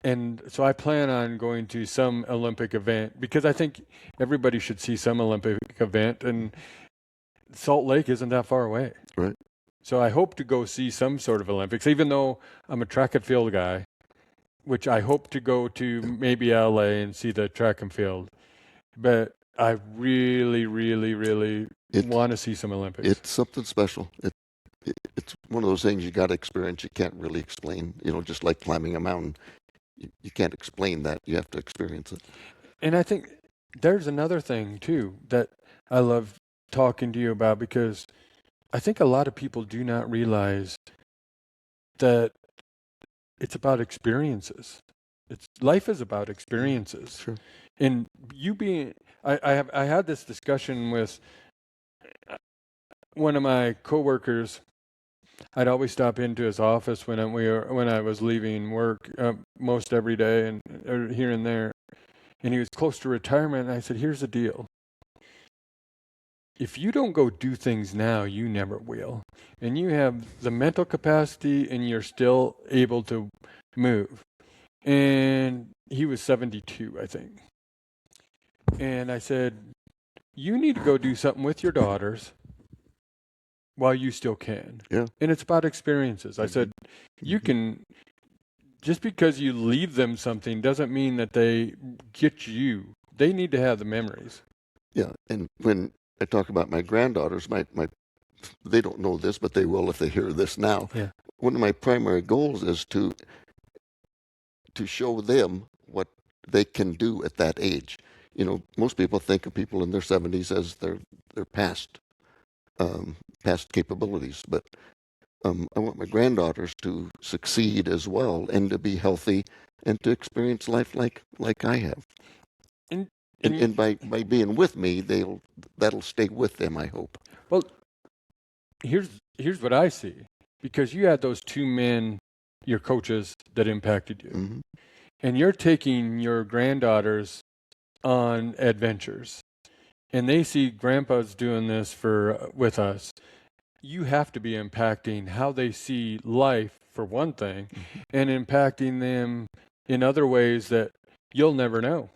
And so I plan on going to some Olympic event because I think everybody should see some Olympic event, and Salt Lake isn't that far away. Right. So I hope to go see some sort of Olympics, even though I'm a track and field guy, which I hope to go to maybe LA and see the track and field. But I really, really, really want to see some Olympics. It's something special. It's one of those things you got to experience. You can't really explain, just like climbing a mountain. You can't explain that. You have to experience it. And I think there's another thing, too, that I love talking to you about, because I think a lot of people do not realize that it's about experiences. Life is about experiences. Sure. And I had this discussion with one of my coworkers. I'd always stop into his office when I was leaving work most every day and here and there. And he was close to retirement. And I said, here's the deal. If you don't go do things now, you never will. And you have the mental capacity and you're still able to move. And he was 72, I think. And I said, you need to go do something with your daughters while you still can. Yeah. And it's about experiences. I said, you can, just because you leave them something doesn't mean that they get you. They need to have the memories. Yeah. And when I talk about my granddaughters, they don't know this, but they will if they hear this now. Yeah. one of my primary goals is to show them what they can do at that age. Most people think of people in their 70s as their past past capabilities, but I want my granddaughters to succeed as well and to be healthy and to experience life like I have. And, And by being with me, that'll stay with them, I hope. Well, here's what I see, because you had those two men, your coaches, that impacted you, Mm-hmm. and you're taking your granddaughters on adventures, and they see grandpa's doing this with us. You have to be impacting how they see life, for one thing, Mm-hmm. and impacting them in other ways that you'll never know.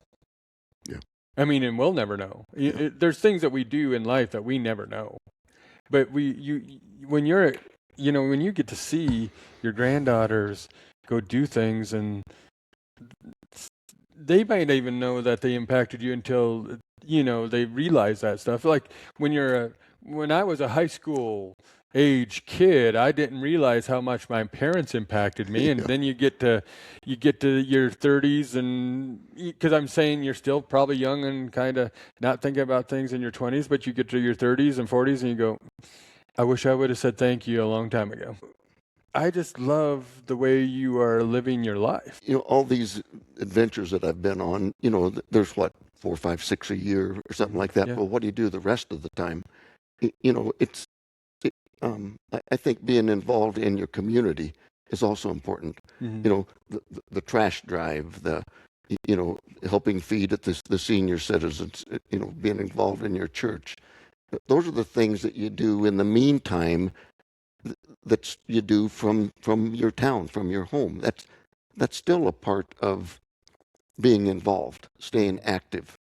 Yeah. I mean, and we'll never know. Yeah. There's things that we do in life that we never know. But when you get to see your granddaughters go do things, and they might not even know that they impacted you until they realize that stuff. Like when I was a high school age kid, I didn't realize how much my parents impacted me. And then you get to your 30s, and because I'm saying you're still probably young and kind of not thinking about things in your 20s, but you get to your 30s and 40s and you go, I wish I would have said thank you a long time ago. I just love the way you are living your life. All these adventures that I've been on, there's 4, 5, 6 a year or something like that. Yeah. Well, what do you do the rest of the time? I think being involved in your community is also important. Mm-hmm. The trash drive, helping feed at the senior citizens, being involved in your church. Those are the things that you do in the meantime that you do from your town, from your home. That's still a part of being involved, staying active.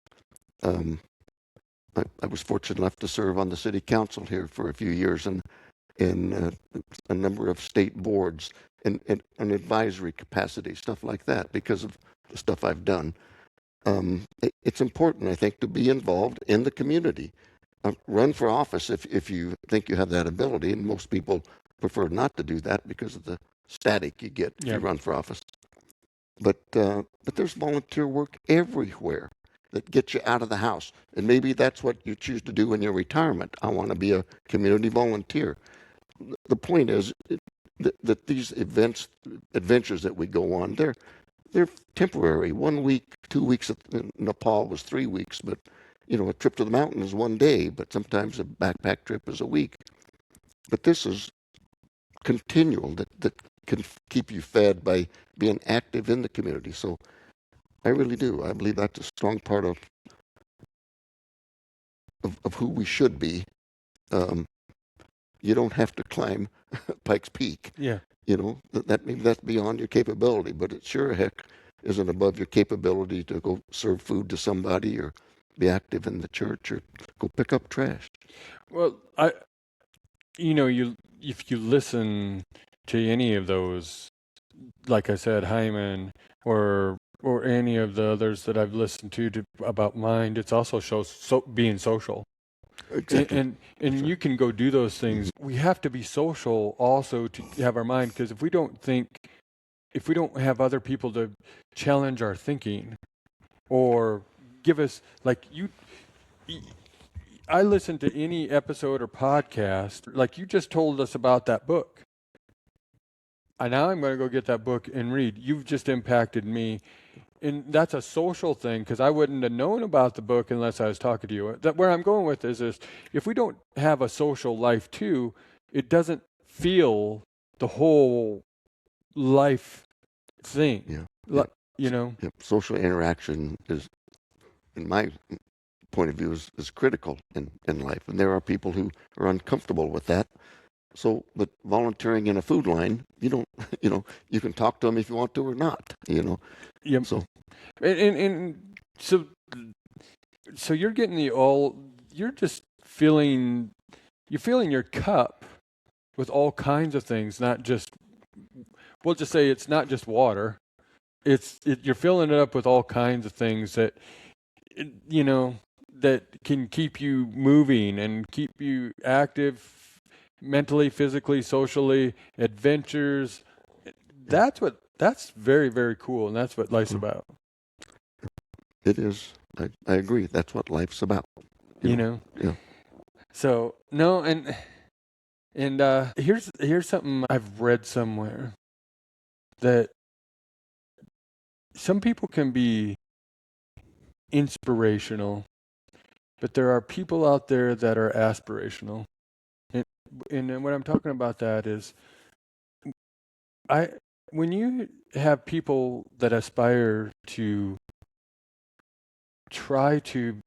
I was fortunate enough to serve on the city council here for a few years, and in a number of state boards and an advisory capacity, stuff like that, because of the stuff I've done. It's important, I think, to be involved in the community. Run for office if you think you have that ability, and most people prefer not to do that because of the static you get if you run for office. But there's volunteer work everywhere that gets you out of the house, and maybe that's what you choose to do in your retirement. I want to be a community volunteer. The point is that these adventures that we go on, they're temporary. 1 week, 2 weeks in Nepal was 3 weeks, but a trip to the mountain is 1 day, but sometimes a backpack trip is a week. But this is continual, that can keep you fed by being active in the community. So I really do. I believe that's a strong part of who we should be. You don't have to climb Pikes Peak. Yeah. Maybe that's beyond your capability, but it sure heck isn't above your capability to go serve food to somebody or be active in the church or go pick up trash. Well, if you listen to any of those, like I said, Hyman or any of the others that I've listened to about mind, it's also shows being social. Exactly. And you can go do those things. We have to be social also to have our mind, because if we don't have other people to challenge our thinking or give us, like I listen to any episode or podcast, like you just told us about that book. And now I'm going to go get that book and read. You've just impacted me. And that's a social thing, because I wouldn't have known about the book unless I was talking to you. Where I'm going with this is, if we don't have a social life too, it doesn't feel the whole life thing. Yeah. Yeah. Social interaction is, in my point of view, is critical in life. And there are people who are uncomfortable with that. So, but volunteering in a food line, you can talk to them if you want to or not, Yep. So, and so you're getting you're just filling your cup with all kinds of things, not just, we'll just say it's not just water. You're filling it up with all kinds of things that, that can keep you moving and keep you active, mentally, physically, socially, adventures. That's very, very cool, and that's what life's about. It is. I agree. That's what life's about. You know? Yeah. So no, and here's something I've read somewhere, that some people can be inspirational, but there are people out there that are aspirational. And what I'm talking about that is, when you have people that aspire to try to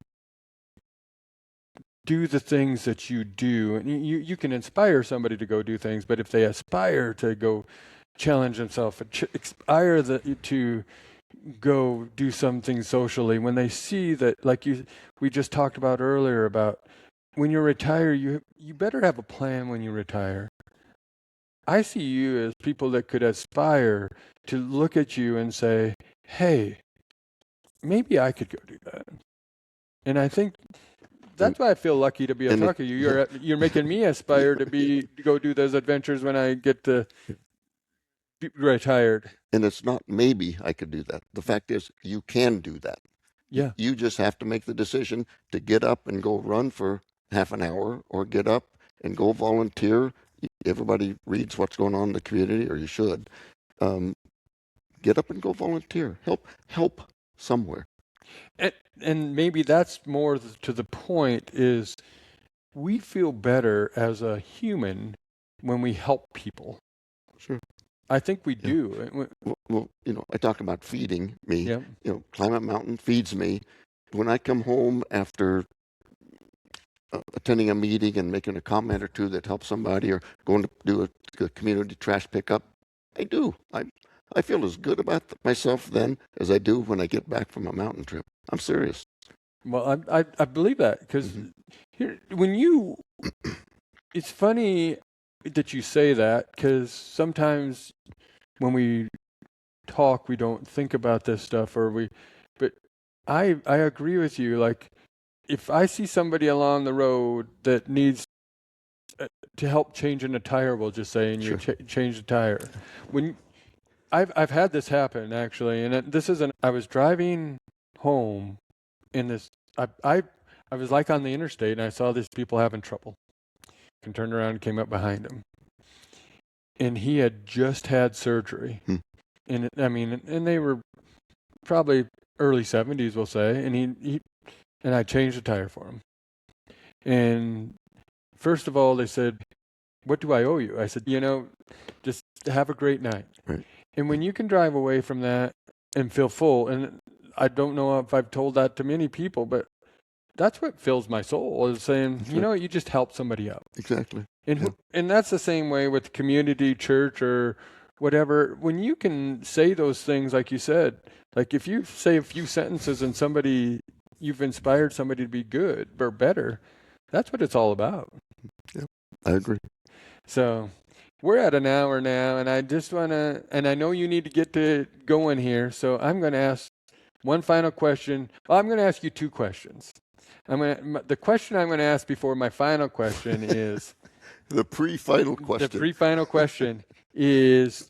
do the things that you do, and you can inspire somebody to go do things, but if they aspire to go challenge themselves, aspire to go do something socially, when they see that, like we just talked about earlier, about when you retire, you better have a plan when you retire. I see you as people that could aspire to look at you and say, hey, maybe I could go do that. And I think that's why I feel lucky to be a trucker. You're making me aspire to go do those adventures when I get to be retired. And it's not maybe I could do that. The fact is, you can do that. Yeah. You just have to make the decision to get up and go run for half an hour, or get up and go volunteer. Everybody reads what's going on in the community, or you should. Get up and go volunteer. Help somewhere. And maybe that's more to the point, is we feel better as a human when we help people. Sure. I think we do. Well, I talk about feeding me. Yeah. Climb a mountain feeds me. When I come home after attending a meeting and making a comment or two that helps somebody, or going to do a community trash pickup, I do. I feel as good about myself then as I do when I get back from a mountain trip. I'm serious. Well, I believe that, because it's funny that you say that, because sometimes when we talk, we don't think about this stuff, but I agree with you. Like, if I see somebody along the road that needs to help changing a tire, we'll just say, and you change the tire. When I've had this happen, actually, and I was driving home in this, I was like on the interstate, and I saw these people having trouble, and turned around and came up behind him, and he had just had surgery. And they were probably early 70s, we'll say, and I changed the tire for him. And first of all, they said, "What do I owe you?" I said, "Just have a great night." Right. And when you can drive away from that and feel full, and I don't know if I've told that to many people, but that's what fills my soul, is saying, you just help somebody out. Exactly. And that's the same way with community, church, or whatever. When you can say those things, like you said, like if you say a few sentences and you've inspired somebody to be good or better, that's what it's all about. Yep, I agree. So we're at an hour now, and I just want to, and I know you need to get to going here, so I'm going to ask one final question. Well, I'm going to ask you two questions. The question I'm going to ask before my final question is... The pre-final question. The pre-final question is,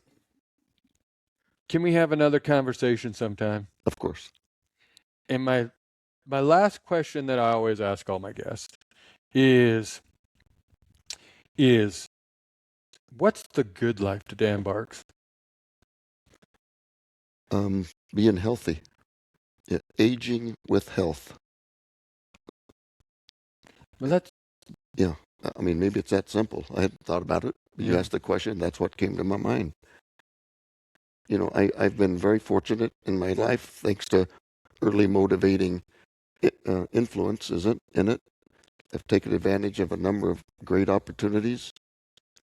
can we have another conversation sometime? Of course. And my last question that I always ask all my guests is what's the good life to Dan Barks? Being healthy. Yeah, aging with health. Well, that's... Yeah. Maybe it's that simple. I hadn't thought about it. You asked the question, that's what came to my mind. I've been very fortunate in my life, thanks to early motivating influences in it. I've taken advantage of a number of great opportunities,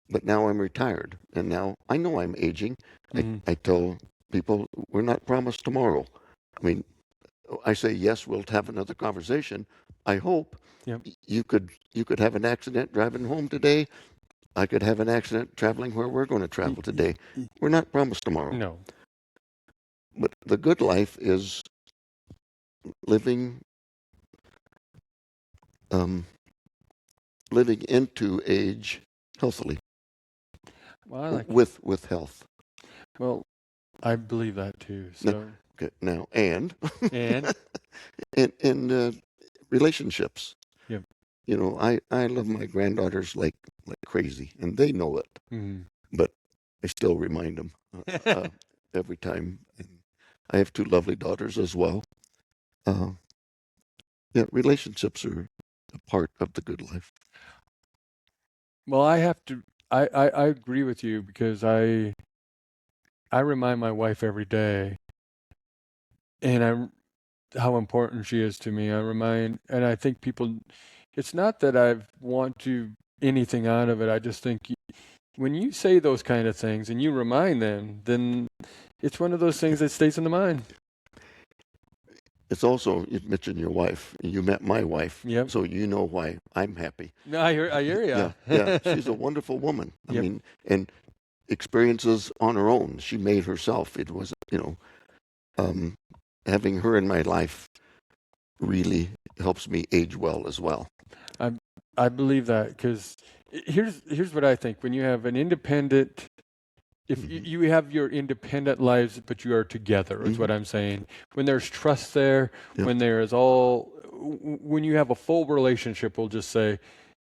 but now I'm retired, and now I know I'm aging. I tell people, we're not promised tomorrow. I say, yes, we'll have another conversation. I hope. Yep. You could have an accident driving home today. I could have an accident traveling where we're going to travel today. We're not promised tomorrow. No. But the good life is living into age healthily, Well, I like with health. Well, I believe that too. Now, So, okay, now and and in relationships, yeah. I love my granddaughters like crazy, and they know it. Mm. But I still remind them every time. And I have two lovely daughters as well. Uh, yeah, relationships are a part of the good life. Well, I have to. I agree with you because I remind my wife every day, and how important she is to me. I remind, and I think people. It's not that I want to anything out of it. I just think when you say those kind of things and you remind them, then it's one of those things that stays in the mind. It's also, you mentioned your wife. You met my wife, Yep. so you know why I'm happy. No, I hear Yeah, you. yeah. She's a wonderful woman. I Yep. mean, and experiences on her own. She made herself. It was, um, having her in my life really helps me age well as well. I believe that because here's what I think. When you have an independent, if Mhm. you have your independent lives, but you are together, is what Mhm. I'm saying. When there's trust there, Yep. when there is when you have a full relationship, we'll just say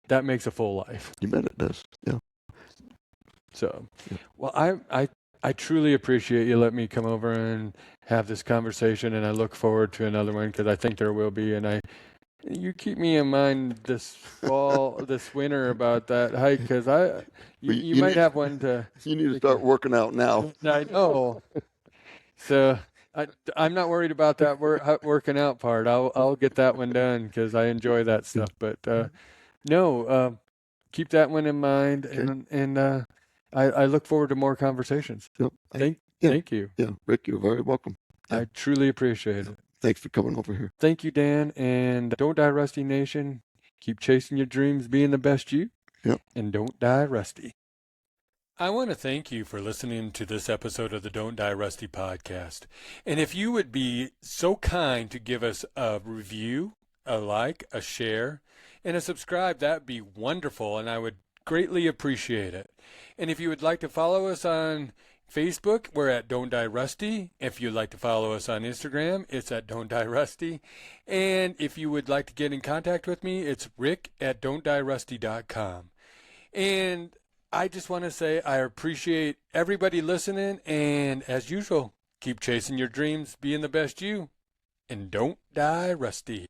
that makes a full life. You bet it does. Yeah. So, Yep. well, I truly appreciate you letting me come over and have this conversation, and I look forward to another one because I think there will be, and you keep me in mind this fall, this winter about that hike because Well, you might have one to. you need to start working out now. I know. So I'm not worried about that working out part. I'll get that one done because I enjoy that stuff. But no, keep that one in mind, Okay. and I look forward to more conversations. Yep. Yeah. Thank you. Yeah. Rick, you're very welcome. Yeah. I truly appreciate it. Thanks for coming over here. Thank you, Dan, and don't die rusty, nation. Keep chasing your dreams, being the best you, Yep. and don't die rusty. I want to thank you for listening to this episode of the Don't Die Rusty podcast. And if you would be so kind to give us a review, a like, a share, and a subscribe, that'd be wonderful, and I would greatly appreciate it. And if you would like to follow us on Facebook, we're at Don't Die Rusty. If you'd like to follow us on Instagram, it's at Don't Die Rusty. And if you would like to get in contact with me, it's rick@don'tdierusty.com. And I just want to say I appreciate everybody listening, and as usual, keep chasing your dreams, being the best you, and don't die rusty.